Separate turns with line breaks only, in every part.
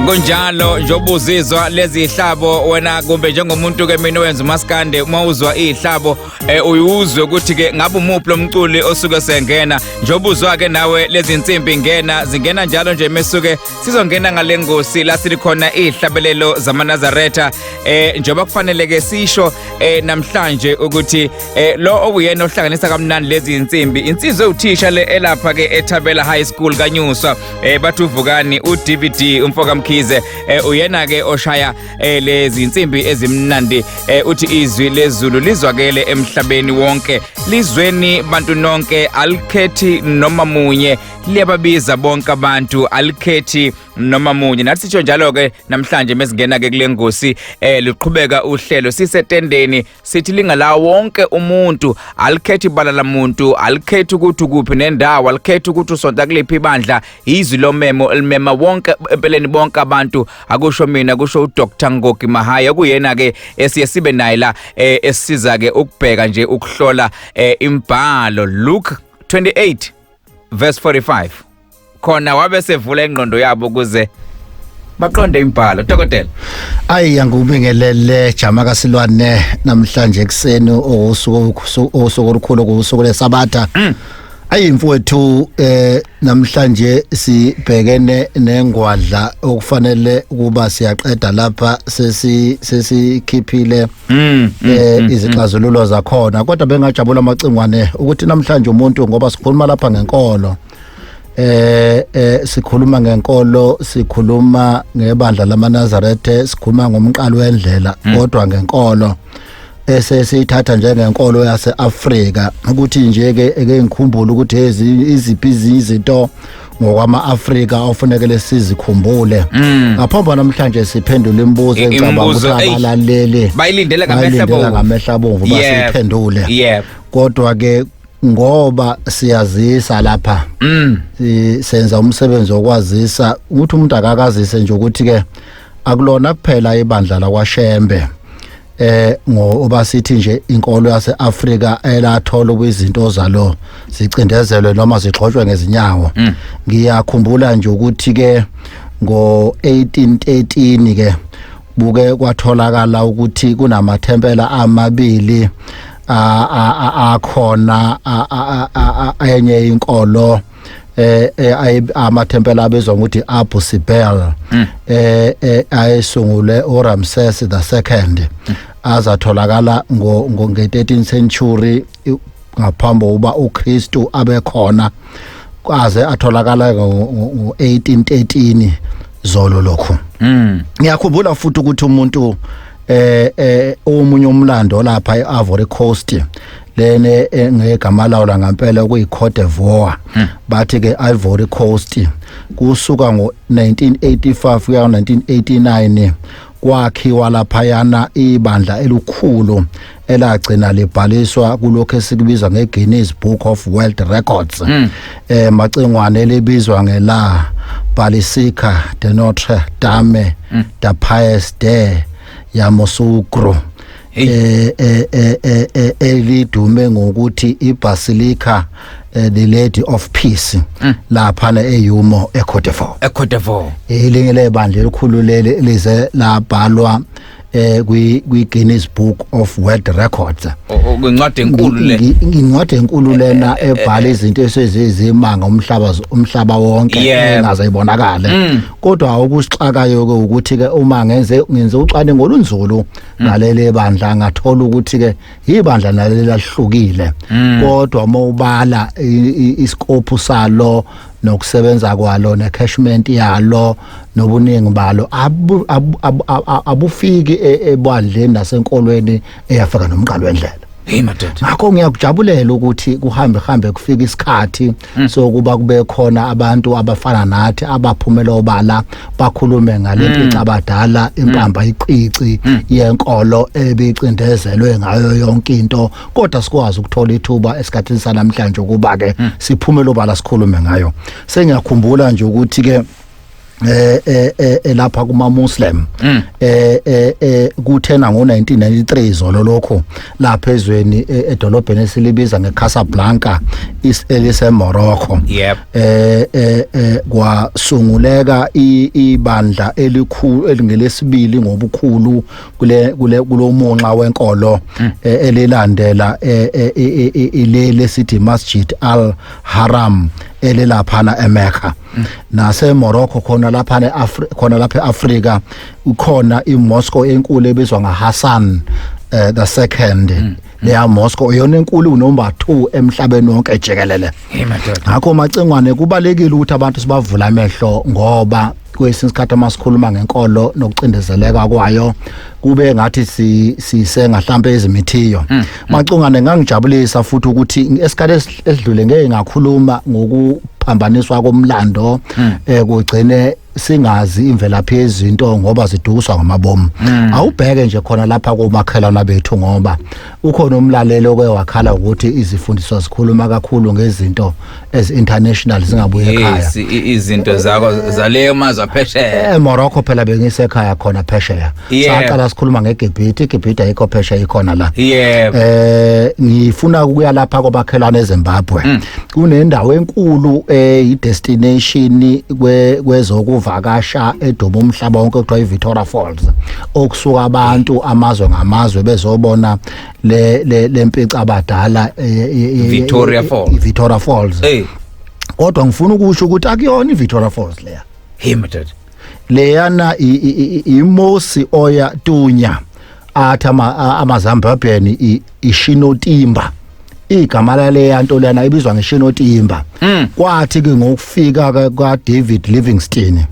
Kunjalo njengoba uzizwa lezi ihlabo wena kumbe njengomuntu ke mina wenza umaskande uma uzwa ihlabo uyuzwe ukuthi ke ngabe umuphi lomculi osuke sengena njengoba uzwa ke nawe lezi insimbi zingena njalo nje mesuke sizongena ngalengosi la silikhona ihlabelelo zamaNazaretha njengoba kufanele ke sisho namhlanje ukuthi lo okuyena ohlanganisa kamnandi lezi insimbi insizwe uthisha le elapha ke eThabela High School kaNyuswa bathi uvukani uDVD umfoka Mkhize uyena ke oshaya lezi insimbi ezimnandi uthi izwi lezulu lizwakele emhlabeni wonke lizweni bantu nonke alikhethi noma munye liyababiza bonke abantu alikhethi noma munye nathi sitsho njalo ke namhlanje mesingena ke kule ngosi liqhubeka uhlelo sisetendeni sithi lingala wonke umuntu alikhethi balala muntu alikhethi ukuthi kuphi nendawo alikhethi ukuthi usonta kulephi ibandla izwi lomemo elimema wonke empeleni bonke abantu akusho mina kusho uDr Ngogi Mahaya kuyena ke esiye sibe naye la esisiza ke ukubheka nje ukuhlola imbhalo Luke 28 verse 45 khona wabe sevula ingqondo yabo ukuze baqonde imbhalo dokotela
ayi angubingelele jama kasilwane namhlanje ekseni osuku olukhulu kusuku lesabatha ayi mfowethu namhlanje sibhekene nengwadla okufanele kuba siyaqeda lapha sesikhiphile izixazululo zakhona kodwa bengajabula amacingwane ukuthi namhlanje umuntu ngoba sikhuluma lapha ngenkolo sikhuluma ngenkolo sikhuluma ngebandla lamaNazaretha sikhuluma ngomqalo wendlela kodwa ngenkolo sesithatha njengenkolo yaseAfrika ukuthi nje ke ngikhumbula ukuthi iziphi izinto ngokwama-Afrika ofunekele sizikhumbule ngaphambi namhlanje siphendula imibuzo engicabanga ukuthi abalaleli
bayilindele ngamehla
abomvu basiphendule kodwa ke ngoba siyazisa lapha senza umsebenzi wokwazisa ukuthi umuntu akakazise nje ukuthi ke akulona kuphela ibandla lakwaShembe ngoba sithi nje inkolo yaseAfrika elathola kwizinto zalo zicindezelwe noma zixhoshwe ngezinyawo ngiyakhumbula nje ukuthi ke ngo1813 ke buke kwatholakala ukuthi kunamathempela amabili akhona enye inkolo amathempela abizwa ukuthi Abu Simbel ayesungule uRamses II azatholakala nge-13th century ngaphambi kokuba uKristu abekhona aze atholakala ngo1813 zolo lokho ngiyakhumbula futhi ukuthi umuntu omunye umlando lapha eIvory Coast lene ngegama lawo ngampela kuyiCote d'Ivoire bathi ke Ivory Coast kusuka ngo1985 kuya ngo1989 kwakhiwa lapha yana ibandla elikhulu elagcina libhaliswa kulokho esikubiza ngeGuinness Book of World Records macingwane elibizwa ngela Basilica de Notre Dame de Pies de Yamoussoukro elidume ngokuthi iBasilica the Lady of Peace lapha na eYumo eCote d'Ivoire elinye lebandla elikhulu leli lize labhalwa kwi-Guinness Book of World Records
incwadi enkulu le
incwadi enkulu lena ebhala izinto esezizimanga umhlaba wonke engaze ibonakale kodwa okusixakayo ke ukuthi ke uma ngenze ucwaningo olunzulu ngaleli bandla ngathola ukuthi ke ibandla naleli lahlukile kodwa mawubala iscope salo nokusebenza kwalo necashment yalo nobuningi balo abufiki ebandleni nasenkolweni eyafika nomqalo wendlela
madoda
ngakho ngiyakujabulela ukuthi kuhambe kufika isikhathi sokuba kube khona abantu abafana nathi abaphumela obala bakhulume ngalempilo abadala impamba iqici yenkolo ebicindezelwe ngayo yonke into kodwa sikwazi ukuthola ithuba esikhathini sanamhlanje ukuba ke siphumele obala sikhulume ngayo sengiyakhumbula nje ukuthi ke lapha kuma Muslim kuthena ngo1993 zolo lokho lapha ezweni edolobheni esilibiza ngeCasablanca elise Morocco. Kwasunguleka ibandla elikhulu elingelesibili ngobukhulu kulomonxa wenkolo elilandela ilele sithi Masjid Al-Haram elelaphana eMecca. Nase Morocco khona lapha eAfrika ukhona iMoscow enkulu ebizwa ngaHassan the second. Leya Moscow yona enkulu number 2 emhlabeni wonke jikelele. Ngakho macengwane kubalekile ukuthi abantu sibavula amehlo ngoba kwesinye isikhathi masikhuluma ngenkolo nokucindezeleka kwayo kube ngathi sisenga mhlambe ezimithiyo. Macungane ngangijabulisa futhi ukuthi esikhathi esidlule ngeke ngakhuluma ngokuphambaniswa komlando kugcine singazi imvelaphi yezinto ngoba ziduswa ngamabomu. Awubheke nje khona lapha komakhelana bethu ngoba ukhona umlalelo kwewakhala ukuthi izifundiswa zikhuluma kakhulu ngezinto ezi-international zingabuye ekhaya.
Izinto zakho zaleyo mazwe phesheya.
Morocco phela bengisekhaya khona phesheya. Saqala sikhuluma ngeGibhithe ayikho phesheya ikhona la. Ngifuna ukuya lapha komakhelana eZimbabwe. Kunendawo enkulu i-destination kwezokuvakasha edoba umhlaba wonke kuthiwa iVictoria Falls okusuka abantu amazwe ngamazwe bezobona lempica abadala Victoria Falls. Kodwa ngifuna ukusho ukuthi akuyona iVictoria Falls leya. Leyana imosi oya Tunya athi amaZimbabwean ishinotimba. Igama laleya nto lena ibizwa ngeshinotimba. Kwathi ke ngokufika kaDavid Livingstone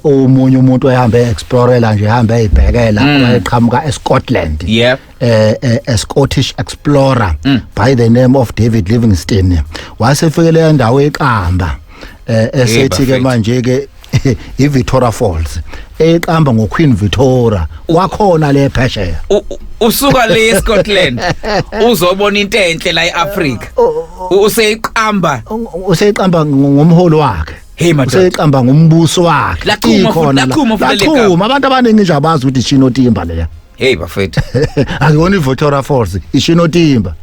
omunye umuntu ohamba explorela nje ehamba eyibhekela wayeqhamuka eScotland. A Scottish explorer by the name of David Livingstone wasefikele endawo eqamba esethi ke manje ke iVictoria Falls eqamba ngoQueen Victoria wakhona le phesheya.
Usuka le eScotland uzobona into enhle la eAfrika.
Useyiqamba ngomholo wakhe. Useyiqamba ngombuso wakhe.
Lakhuma
abantu abaningi nje abazi ukuthi ishinotimba leya.
Bafethu.
Akuyona iVictoria Falls, ishinotimba.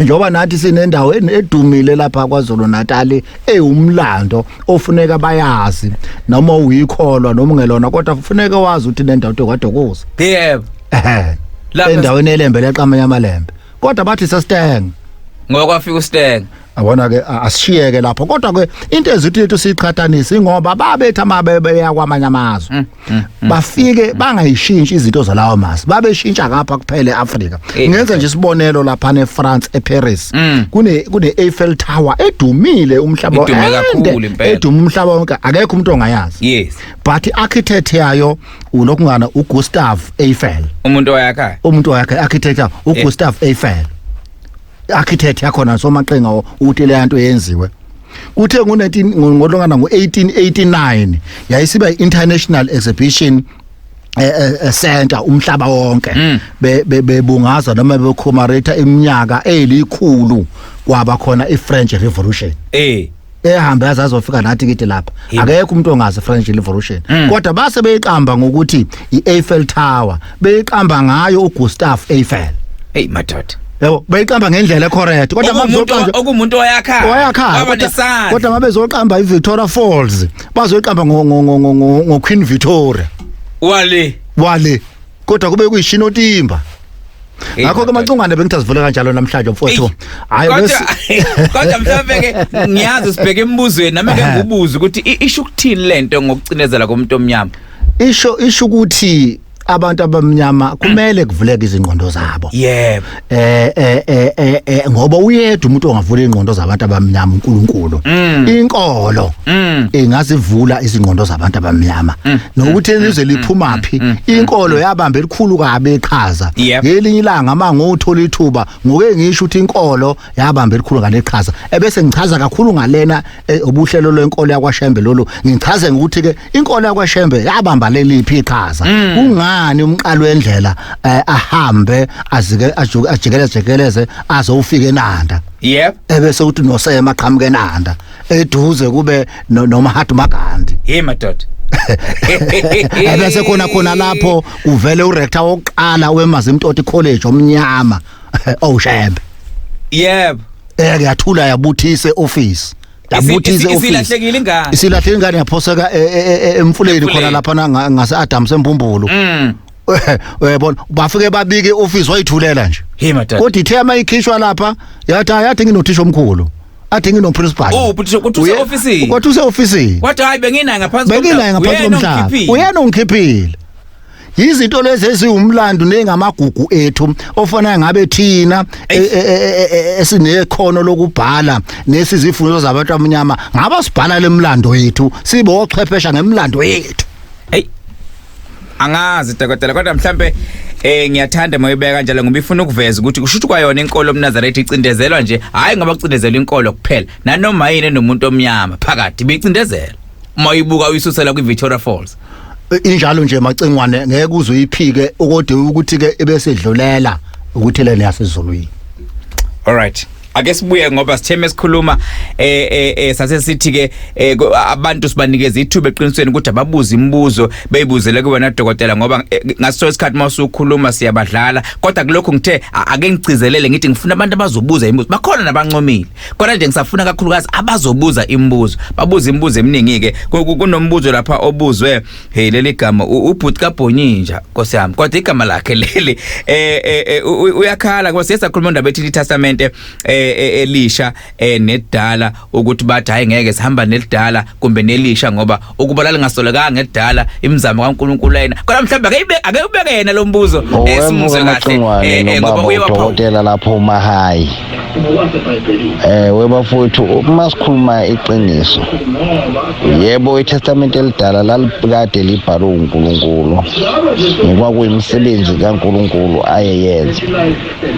Njoba nathi sinendawo edumile lapha kwaZulu Natal umlando ofuneka bayazi noma uyikholwa noma ungelona kodwa kufuneka wazi ukuthi nendawo kwadekuza. La endaweni elembe leqama yamalembe kodwa bathi sasiteng
ngokwafika uSteng.
Abona ke asishiyeke lapho kodwa ke into ezithi lethu siqhathanise ngoba babethu amabe yakwamanye amazwe bafike bangayishintshi izinto zalawo mazi babeshintsha ngapha kuphela eAfrika. Ngenza nje isibonelo lapha neFrance eParis kune Eiffel Tower edumile umhlaba wonke eduma umhlaba wonke akekho umuntu ongayazi. But architect yayo ulokungana uGustave Eiffel
umuntu oyakha
architect uGustave Eiffel. Architect yakhona somaqenga ukuthi le nto yenziwe kuthe ngolongana ngo1889 yayisiba international exhibition center umhlaba wonke bebungaza noma becommemorate iminyaka elikhulu kwaba khona iFrench Revolution. Ehamba yazazofika nathi kithi lapha akekho umuntu ongazi French Revolution kodwa base beyiqamba ngokuthi iEiffel Tower beyiqamba ngayo uGustave Eiffel.
Madoda
yebo beyiqamba ngendlela ecorrect kodwa mabezoqamba
okumuntu oyakha
kodwa mabezoqamba iVictoria Falls bazoyiqamba ngoQueen Victoria wale kodwa kube kuyishinotimba. Ngakho ke macungane bengithi asivule kanjalo namhlanje mfowethu. Hayi
kodwa mhlawumbe ke ngiyazi sibheke embuzweni nami ke ngibuza ukuthi isho ukuthini lento ngokucinezela komuntu omnyama.
Isho ukuthi abantu abamnyama kumele kuvuleke izingqondo zabo. Ngoba uyedwa umuntu ongavula ingqondo zabantu abamnyama uNkulunkulu. Inkolo engazivula izingqondo zabantu abamnyama. Nokuthi elize liphumaphi inkolo yabamba elikhulu kabe eqhaza. Ngelinye ilanga mangothola ithuba ngoke ngisho ukuthi inkolo yabamba elikhulu ngaleqhaza. Ebese ngichaza kakhulu ngalena ubuhlelo lwenkolo yakwaShembe lolu. Ngichaze ukuthi ke inkolo yakwaShembe yabamba leliphi iqhaza. Ngani umqalo wendlela ahambe ajikeleze azofika eNanda. Ebese uthi nosema qhamuke eNanda eduze kube noMahatma Gandhi.
Hey madoda.
Bese khona lapho uvele urector wokuqala weMazimtoti College omnyama Oshebe.
Yebo.
Yathula yabuthise office. Yabuthise office. Isilahlekile ingane yaphoseka emfuleni khona lapha ngase Adams eMpumbulu. Uyabona bafike babike office wayithulela nje.
Hey madoda.
Kodwa ithe mayikhishwa lapha yathi nginothisha omkhulu. Athi nginoprincipal.
Kuthe office.
Kodwa use-office.
Kodwa hayi benginayo ngaphansi
komhlaba. Uyena ungikhiphile. Izinto lezi eziwumlando nengamagugu ethu ofana ngabe thina esinekhono lokubhala nesizifundo zabantu abamnyama ngaba sibhala lemlando yethu sibe ochwephesha ngemlando yethu.
Hey. Angazi dokotela kodwa mhlambe ngiyathanda mayibeka kanjalo ngoba ifuna ukuveza ukuthi kushuthi kwayona inkolo omNazaretha icindezelwa nje hayi ngoba kucindezelwa inkolo kuphela nanoma yini nomuntu omnyama phakathi bicindezelwa mayibuka uyisusela kwiVictoria Falls.
Injalo nje macengwane ngeke uzoyiphike ukode ukuthi ke ebesedlulela ukuthi lena yasezulwini.
All right. Ake sibuye ngoba sitheme esikhuluma sase sithi ke abantu sibanikeza ithuba eqinisweni ukuthi ababuza imibuzo beyibuzele kuwena dokotela ngoba ngaso isikhathi mawusukhuluma siyabadlala kodwa kulokho ngithe ake ngicizelele ngithi ngifuna abantu abazobuza imibuzo bakhona nabancomile kodwa nje ngisafuna kakhulukazi abazobuza imibuzo babuza imibuzo eminingi ke kunombuzo lapha obuzwe hey leli gama ubhuti kaBhonyinja Nkosi yami kodwa igama lakhe leli uyakhala ngoba siyakhuluma indaba ethi iTestament elisha nedala ukuthi bathi hayi ngeke sihamba nelidala kumbe nelisha ngoba ukubalala lingasolekanga ngedala imizamo kaNkuluNkulu yena kodwa mhlawumbe ake ubeke yena lo mbuzo esimuzwe kahle ngoba
uyewaphothela lapho uMahayi webafowethu masikhuluma iqiniso yebo iTestament elidala lalibukade libhalwe uNkulunkulu ngokwakuyimisebenzi kaNkulunkulu ayeyenza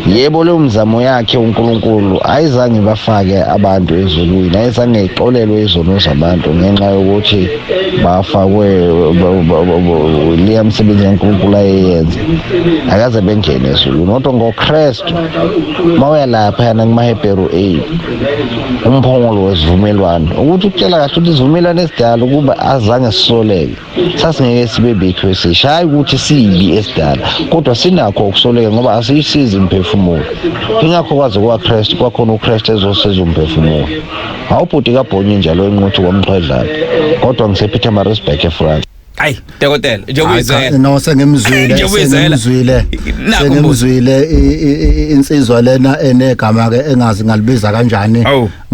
yebo lo mzamo yakhe uNkulunkulu ayizange bafake abantu ezulwini ayizange ixolelwe izono zabantu ngenxa yokuthi bafakwe liyamsebenzi kaNkulunkulu ayeyenza akaze bengene ezulwini kodwa ngoKristu mawuya lapha yana kumaHebheru 8 umphongolo wesivumelwano ukuthi ukutshela kahle ukuthi izivumelwano esidala ukuba azange sisoleke sasingeke sibe bethu esisha hayi ukuthi siyibi esidala kodwa sinakho ukusoleka ngoba asiyisizi imphefumulo ingakho kwaze kwaKristu kwakhona uKristu ezosiza umphefumulo awubhuti kaBhonyinja lo enquthu komqedlana kodwa ngisePietermaritzburg eFrance.
Hayi dokotela njengobuyizela
no sengimzwile insizwa lena enegama ke engazi ngalibiza kanjani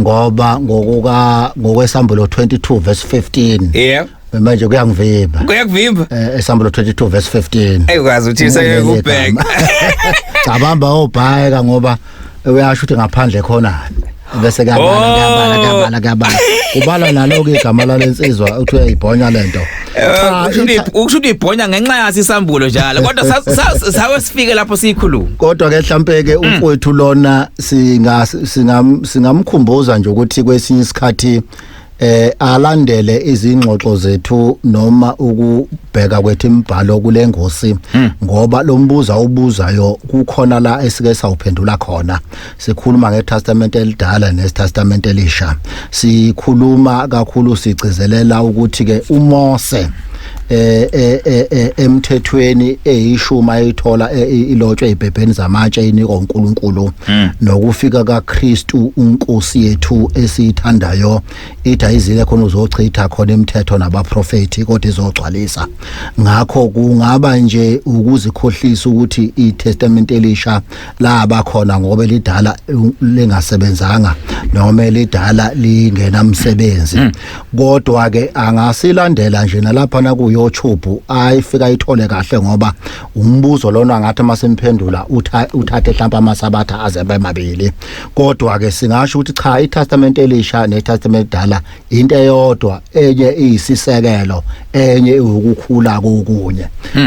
ngoba ngokwesambulo 22 verse 15
yeah
manje kuyangivimba esambulo 22 verse 15
ayikwazi uthi sekubheka
cabamba obhayeka ngoba uyasho ukuthi ngaphandle khona bese kuyabala ubala nalo igama lalensizwa uthi uyayibhonya lento
ukusho ibhonya ngenxa yasisambulo njalo kodwa sawe sifike lapho siyikhuluma
kodwa ke mhlambe ke umfowethu lona singamkhumbuza nje ukuthi kwesinye isikhathi alandele izingxoxo zethu noma ukubheka kwethu imibhalo kule ngosi ngoba lo mbuzo ubuzayo kukhona la esike sawuphendula khona sikhuluma ngeTestament elidala neTestament elisha sikhuluma kakhulu sigcizelela ukuthi ke uMose emthethweni eyishuma ayithola ilotshwe ibhebheni zamatshe inikwa uNkulunkulu nokufika kaKristu uNkosi yethu esithandayo ithi ayizile khona uzochitha khona imithetho nabaprofeti kodwa izogcwalisa ngakho kungaba nje ukuzikhohlisa ukuthi iTestament elisha laba khona ngoba lidala lingasebenzanga noma lidala lingenamsebenzi kodwa ke angasilandela nje nalapha na ku YouTube ayifika ithole kahle ngoba umbuzo lona ngathi masemphendula uthathe mhlawumbe amasabatha azebe mabili kodwa ke singasho ukuthi cha iTestament elisha neTestament edala into eyodwa enye iyisisekelo enye ukukhula kokunye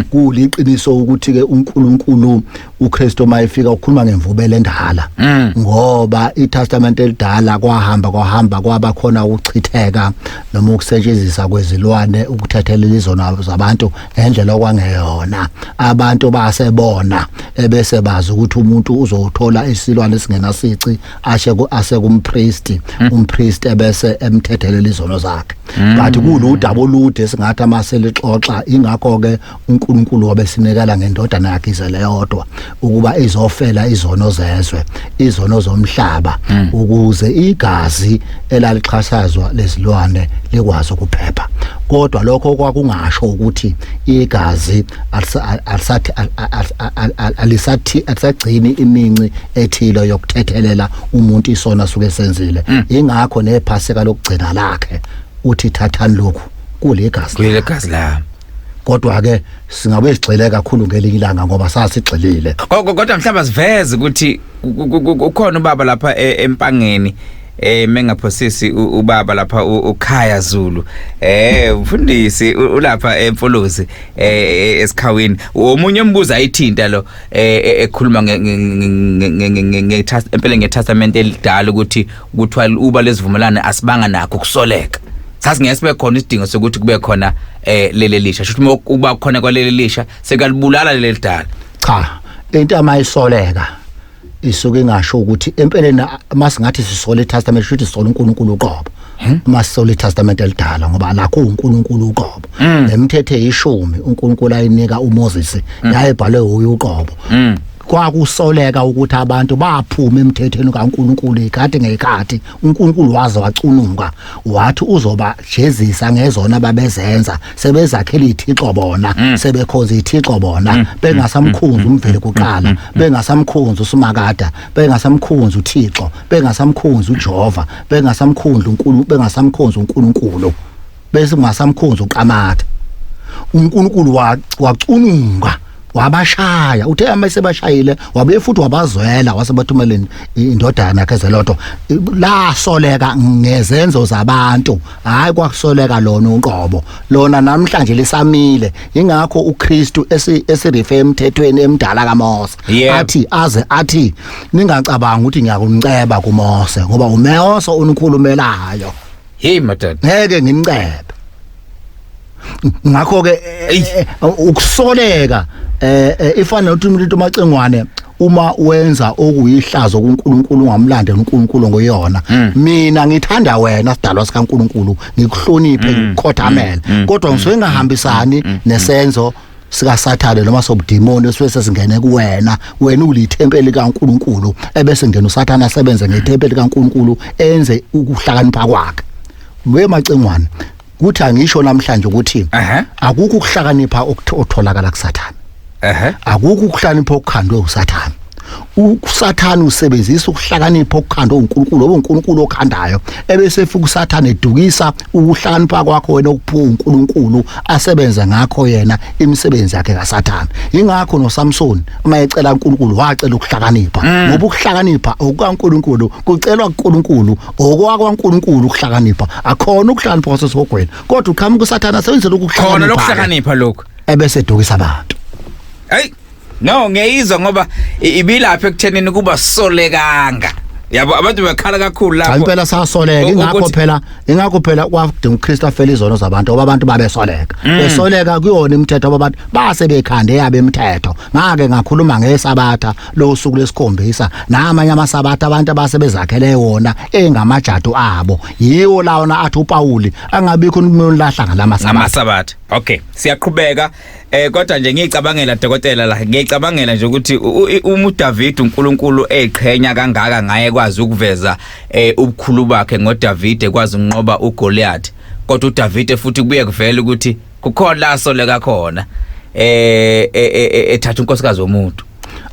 kuliqiniso ukuthi ke uNkulunkulu uKristu mayifika ukhuluma ngemvubelo endala ngoba iTestament elidala kwahamba kwaba khona ukuchitheka noma ukusetshenziswa kwezilwane ukuthathela izono izono zabantu ngendlela okwangeyona abantu basebona ebese bazi ukuthi umuntu uzothola isilwane esingenasici asekumpriest umpriest ebese emthethelela izono zakhe kanti kuludaba olude singathi amaselixoxa ingakho ke uNkulunkulu wabesinikela ngendodana yakhe izele-yodwa ukuba izofela izono zezwe izono zomhlaba ukuze igazi elalixhashazwa lezilwane likwazi ukuphepha kodwa lokho kwakungasho ukuthi igazi alisagcini iminci ethile yokuthethelela umuntu isona suke senzile ingakho nephasika lokugcina lakhe uthi thathani lokhu kulegazi
la
kodwa ke singabe sigxile kakhulu ngelinye ilanga ngoba sasigxilile
kodwa mhlawumbe siveze ukuthi ukhona ubaba lapha empangeni mengaphosisi ubaba lapha ukhaya Zulu mfundisi ulapha emfolozi esikhawini omunye umbuzo ayithinta lo ekhuluma empela ngeTestament elidala ukuthi uba lezivumelane asibanga nakho ukusoleka sasingeke sibe khona isidingo sokuthi kube khona leli lisha shuthi uba khona kwaleli lisha sekalibulala leli lidala
cha into amayisoleka isuke ngasho ukuthi empeleni masingathi sisole iTestament shuthi sisole uNkulunkulu uqobo masisole iTestament elidala ngoba lakho uNkulunkulu uqobo nemithetho eyishumi uNkulunkulu ayinika uMoses yayibhalwe uqobo kwakusoleka ukuthi abantu baphuma emthethweni kaNkulunkulu ikhathi ngekhathi uNkulunkulu waze wacunuka wathi uzoba jezisa ngezona ababezenza sebezakhela ithixo bona sebekhoza ithixo bona bengasamkhunzi umveli kuqala bengasamkhunzi uSumakada bengasamkhunzi uThixo bengasamkhunzi uJehova bengasamkhunzi uNkulunkulu bese kungasamkhunzi uQamatha uNkulunkulu wacunuka wabashaya uthe amayisebashayile wabe futhi wabazwela wasebathumela indodana yakhe ezelodwa la soleka ngezenzo zabantu hayi kwakusoleka lona uqobo lona namhlanje lisamile ingakho uKristu esirife emthethweni emdala kaMose athi ningacabanga ukuthi ngiyakunceba kuMose ngoba uMose unikhulumelayo
hey madod
ngeke ngimcebe ngakho ke ukusoleka ifana nokuthi umuntu omacengwane uma wenza okuyihlazo kuNkulunkulu ungamlande uNkulunkulu ngoyona mina ngithanda wena sidalwa sikaNkulunkulu ngikuhloniphe ngikukhothamela kodwa ngisuke ngahambisani nesenzo sika Sathane noma sobudimoni esifese singene kuwena wena ulithempeli kaNkulunkulu ebese ngena uSathane asebenze ngethempeli kaNkulunkulu enze ukuhlakanipha kwakhe wemacengwane kuthi angisho namhlanje ukuthi akukho ukuhlakanipha otholakala kuSathane akukho ukuhlakanipha okukhandwe uSathane uSathane usebenzisa ukuhlakanipha okukhandwe uNkulunkulu obuNkulunkulu okhandayo ebese futhi uSathane edukisa ukuhlakanipha kwakho wena okuphu uNkulunkulu asebenza ngakho yena imisebenzi yakhe kaSathane ingakho noSamson mayecela uNkulunkulu wacela ukuhlakanipha ngoba ukuhlakanipha okukaNkulunkulu kucelwa kuNkulunkulu okwaNkulunkulu ukuhlakanipha akhona ukuhlakanipha kwasesogweni kodwa uqhamuka uSathane asebenzela
ukuhlakanipha lokho
ebese edukisa abantu
hey no ngiyizwa ngoba ibilapha ekuthenini kuba solekanga yabo abantu bakhala kakhulu lapho
impela sasoleka ingakho phela kwakudinga uKristu afele izono zabantu ngoba abantu babesoleka besoleka kuyona imithetho abantu base bekhande yabe imithetho ngake ngakhuluma ngesabatha losuku lesikhombisa namanye amasabatha abantu abasebezakhele wona engamajadu abo yiwo lawona athi uPauli angabikho umuntu lahla
ngamasabatha okay siyaqhubeka kodwa nje ngiyicabangela dokotela la ngiyicabangela nje ukuthi uDavid uNkulunkulu eqhenya kangaka ngaye kwazi ukuveza ubukhulu bakhe ngoDavid ekwazi ukunqoba uGoliath kodwa uDavid futhi kubuye kuvela ukuthi kukhona la soleka khona ethatha unkosikazi womuntu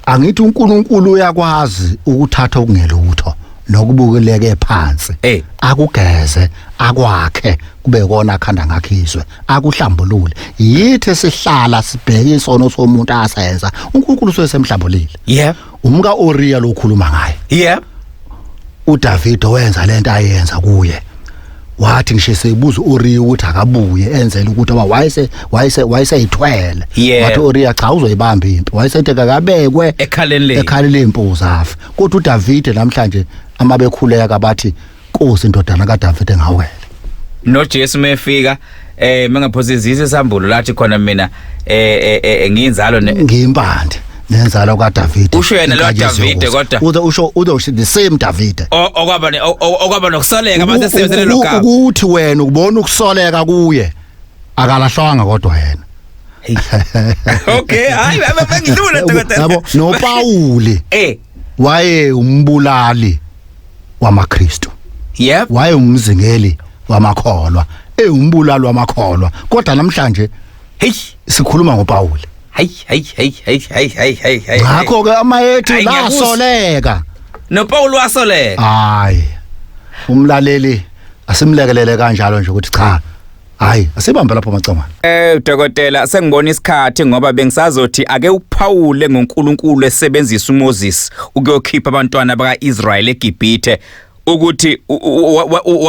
angithi uNkulunkulu uyakwazi ukuthatha okungelutho nokubukeleke phansi akugeze akwakhe kube kona khanda ngakhiswe akuhlambulule yithi sihlala sibheke isono somuntu asenza uNkulunkulu sosemhlambulile umka Uriya lokhuluma ngaye uDavid wenza lento ayenza kuye wathi ngishise ibuza uRiya ukuthi akabuye enzele ukuthi wayeseyithwele wathi uRiya cha uzoyibamba impi wayesethe akabekwe ekhaleni lempuzu afa kodwa uDavid namhlanje amabekhuleka bathi Nkosi indodana kaDavid engawele
noJesu mefika mengaphosizisa isambulo lathi khona mina ngiyinzalo
ngiyimpande nenzalo kaDavid.
Usho yena lo David kodwa
usho the same David.
Okwaba nokusoleka mase sebenzele lo gama.
Ukuthi wena ukubona ukusoleka kuye akalahlwanga kodwa yena.
Okay, hayi bengidlule dokotela.
Yabo noPauli waye umbulali wamaKristu.
Yep.
Waye umzingeli wamakholwa. Umbulali wamakholwa. Kodwa namhlanje sikhuluma ngoPauli.
Hayi.
Ngakho ke amayethu lasoleka.
noPauli wasoleka.
Hayi. Umlaleli asimlekelele kanjalo nje ukuthi cha. Hayi, asibambe lapho macangwana.
Dokotela sengibona isikhathi ngoba bengisazothi ake uPaul ngoNkulunkulu esebenzisa uMoses ukuyokhipha abantwana bakaIsrael eGibhithe ukuthi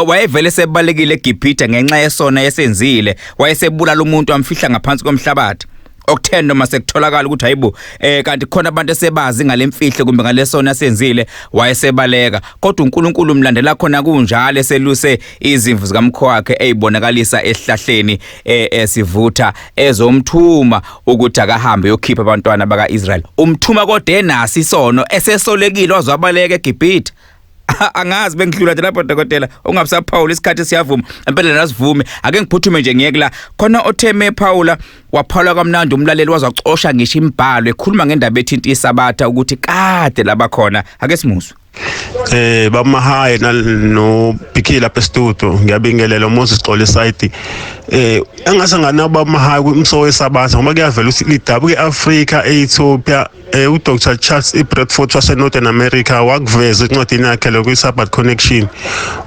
wayevele sebalekile eGibhithe ngenxa yesona yesenzile wayesebulala umuntu amfihla ngaphansi komhlabathi. Okuthendo mase kutholakala ukuthi hayibo kanti khona abantu esebazi ngalemfihle kumbe ngalesona senzile wayesebaleka kodwa uNkulunkulu umlandela khona kunjalo eseluse izimvu zikamkho wakhe ezibonakalisa esihlahleni esivutha ezomthuma ukuthi akahambe yokhipha abantwana bakaIsrael umthuma kodwa enasi isono esesolekile wazabaleka eGibhithe. Angazi bengidlula nje lapho dokotela ungabusaPaul isikhathi siyavuma impela nasivume ake ngiphuthume nje ngiyekla khona otheme Paula waphala kamnandi umlaleli wazacosha ngisho imibhalo ekhuluma ngendaba ethinta iSabatha ukuthi kade labakhona ake simuzwe.
Bamahaye no Bikila pestuto ngiyabingelela Moses Xole site engase nganaba bamahaye kumso weSabatha ngoba kuyavela ukuthi lidaba eAfrica eEthiopia uDr Charles Bradford wase Northern America wakuveza incwadi yakhe lokwiSabbath connection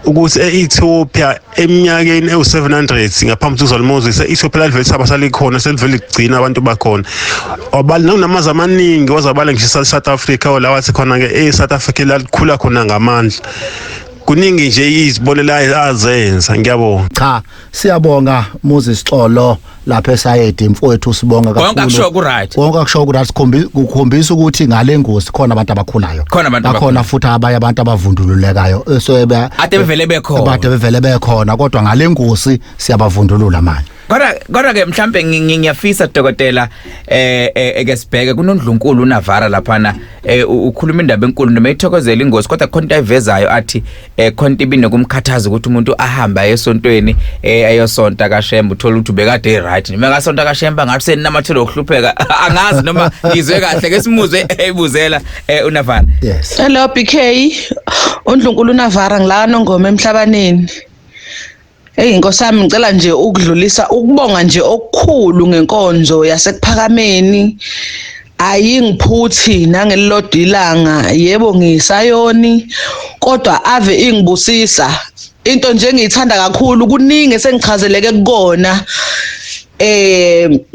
ukuthi eEthiopia eminyakeni ewu700 ngaphambi kuZulu Moses eEthiopia lavele iSabbatha likhona selivele ligcina abantu bakhona obali nonamaza amaningi wazabala ngisho South Africa olawathi khona ke South Africa lakhula khona ngamandla kuningi nje izibonelayo azenza ngiyabonga.
Cha siyabonga Moses Xolo lapha eSayede mfowethu sibonga kakhulu.
Konke akusho ku right.
Konke akusho ku right kukhombisa ukuthi ngale ngosi khona abantu abakhulayo. Bakhona futhi abanye abantu abavundululekayo so
ade bevele
bekhona kodwa ngale ngosi siyabavundulula manje.
Kodwa ke mhlambe ngiyafisa dokotela eke sibheke kunondlunkulu uNavara laphana ukhuluma indaba enkulu noma ethokozela ingozi kodwa khonto ayivezayo athi khonto ibinokumkhathaza ukuthi umuntu ahamba esontweni ayosonta kaShemba uthola ukuthi ubekade right noma ngasonta kaShemba ngathi senamathelo okuhlupheka angazi noma ngizwe kahle ke simuzwe eyibuzela uNavara.
Yes.
Hello BK uNdlunkulu uNavara ngila nongoma emhlabaneni. Inkosami ngicela nje ukudlulisa ukubonga nje okukhulu ngenkonzo yasekuphakameni ayingiphuthi nangelilodwa ilanga yebo ngisayoni kodwa ave ingibusisa into nje engiyithanda kakhulu kuningi sengichazeleke kukona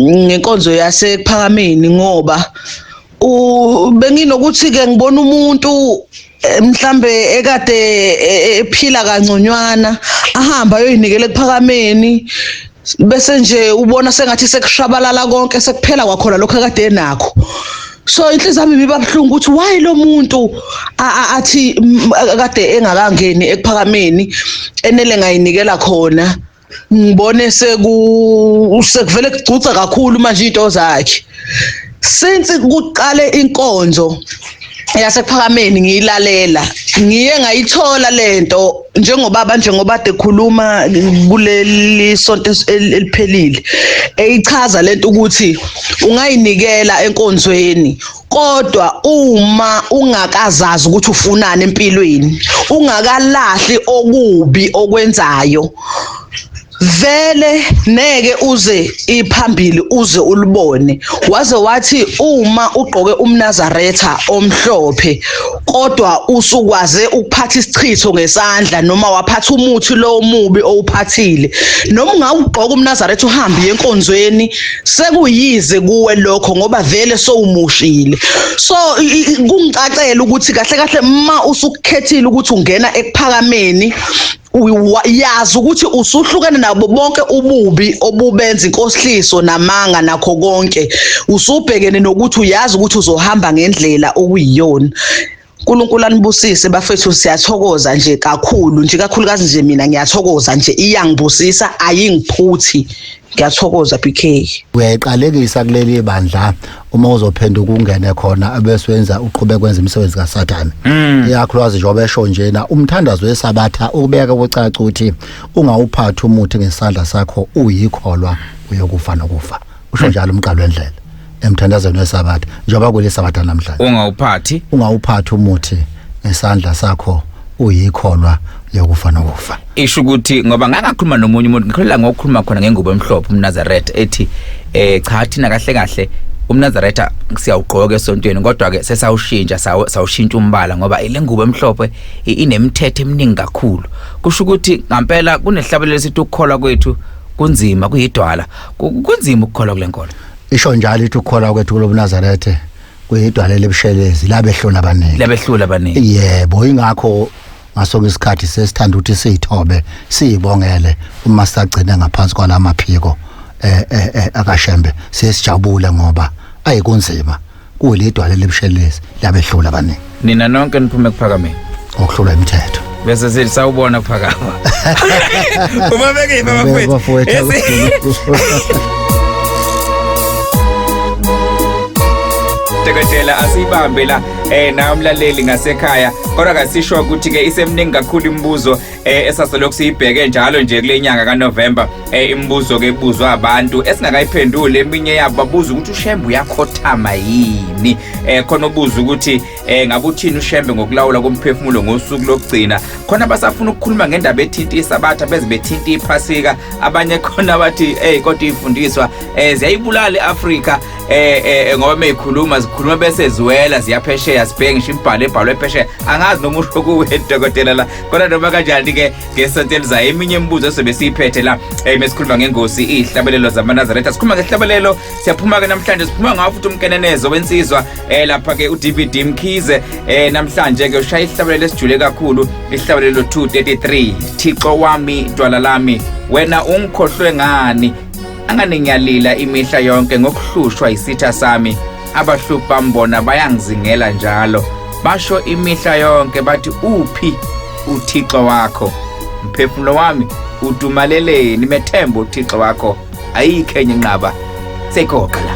ngenkonzo yasekuphakameni ngoba benginokuthi ke ngibona umuntu mhlambe ekade ephila kanconywana ahamba ayoyinikela ekuphakameni bese nje ubona sengathi sekushabalala konke sekuphela kwakhona lokho akade enakho so inhliziyo yami iba buhlungu ukuthi why lo muntu athi kade engakangeni ekuphakameni enele ngayinikela khona ngibone sekuvele kugcuca kakhulu manje into zakhe since kuqale inkonzo yasekuphakameni ngiyilalela ngiye ngayithola lento njengoba dekhuluma kuleli sonto eliphelile eyichaza lento ukuthi ungayinikela enkonzweni kodwa uma ungakazazi ukuthi ufunani empilweni ungakalahli okubi okwenzayo vele neke uze iphambili uze ulibone waze wathi uma ugqoke umNazaretha omhlophe kodwa usukwaze ukuphatha isichitho ngesandla noma waphatha umuthi lo mubi owuphathile noma ungawugqoka umNazaretha uhambe enkonzweni sekuyize kuwe lokho ngoba vele sowumushile so kungicacela ukuthi kahle kahle uma usukhethile ukuthi ungena ekuphakameni uyazi ukuthi usuhlukene nabo bonke ububi obubenza inkosihliso namanga nakho konke usubhekene nokuthi uyazi ukuthi uzohamba ngendlela okuyiyona uNkulunkulu anibusise bafethu, siyathokoza nje kakhulu nje, kakhulukazi nje mina ngiyathokoza nje, iyangibusisa ayingiphuthi. Ngiyathokoza PK.
Uyayiqalekisa kuleli bandla uma uzophenduka ungene khona abeswenza uqhubeka kwenza imisebenzi kaSathane. Iyakhulukazi njengoba esho njena umthandazo wesabatha ubeka kucaca ukuthi ungawuphathi umuthi ngesandla sakho uyikholwa uyokufa nokufa. Usho njalo umqalo wendlela emthandazweni wesabatha njengoba kulesabatha namhlanje. Ungawuphathi umuthi ngesandla sakho uyikholwa yokufa nokufa.
Isho ukuthi ngoba ngakakhuluma nomunye umuntu ngikholela ngokukhuluma khona ngengubo emhlophe uMnazaretha ethi cha thina kahle kahle uMnazaretha siyawugqoka esontweni kodwa ke sesawushintsha sawushintsha umbala ngoba ile ngubo emhlophe inemithetho eminingi kakhulu. Kusho ukuthi ngempela kunehlabelelo sithi ukukholwa kwethu kunzima kuyidwala. Kunzima ukukholwa kule nkolo.
Isho njalo ithi ukukholwa kwethu kulo Nazarethe kuyidwala lebushelezi labehlula abaningi. Yebo ingakho ngaso isikhathi sesithanda ukuthi siyithobe siyibongele uma sagcina ngaphansi kwalamaphiko akashembe sesijabule ngoba ayikunzima kulidwala lebushelezi labehlula abaningi.
Nina nonke niphume kuphakameni
okuhlula imithetho
bese sithi sawubona kuphakama. Uma bekiba bafowethu. Tekatela asibambe la na umlaleli ngasekhaya kodwa kasisho ukuthi ke isemningi kakhulu imibuzo esasoloko siyibheke njalo nje kule nyanga kaNovember. Imibuzo ke ibuzwa abantu esingakayiphendule, eminye yabo babuza ukuthi uShembe uyakhothama yini, khona ubuza ukuthi ngabe uthini uShembe ngokulawula komphefumulo ngosuku lokugcina. Khona basafuna ukukhuluma ngendaba ethinta iSabatha beze bethinta iPhasika, abanye khona bathi kodwa ifundiswa ziyayibulala eAfrika ngoba meyikhuluma zikhuluma bese ziwela ziyaphesheya sibheke ngisho imibhalo ebhalwe ephesheya. Angazi noma usho kuwe dokotela la kodwa noma kanjani ke ngesonto elizayo eminye imibuzo esobe siyiphethe la mesikhuluma ngengosi ihlabelelo zamaNazaretha. Sikhuluma ngehlabelelo, siyaphuma ke namhlanje siphuma ngawo futhi umkenenezo wensizwa lapha ke uDVD Mkhize namhlanje ke ushaya ihlabelelo esijule kakhulu, ihlabelelo 233. Thixo wami dwala lami wena ungikhohlwe ngani, angane ngiyalila imihla yonke ngokuhlushwa isitha sami, abahluphi bambona bayangizingela njalo, basho imihla yonke bathi uphi uThixo wakho. Mphefumulo wami udumaleleni, methemba uThixo wakho ayikho enye inqaba. Sokuqala.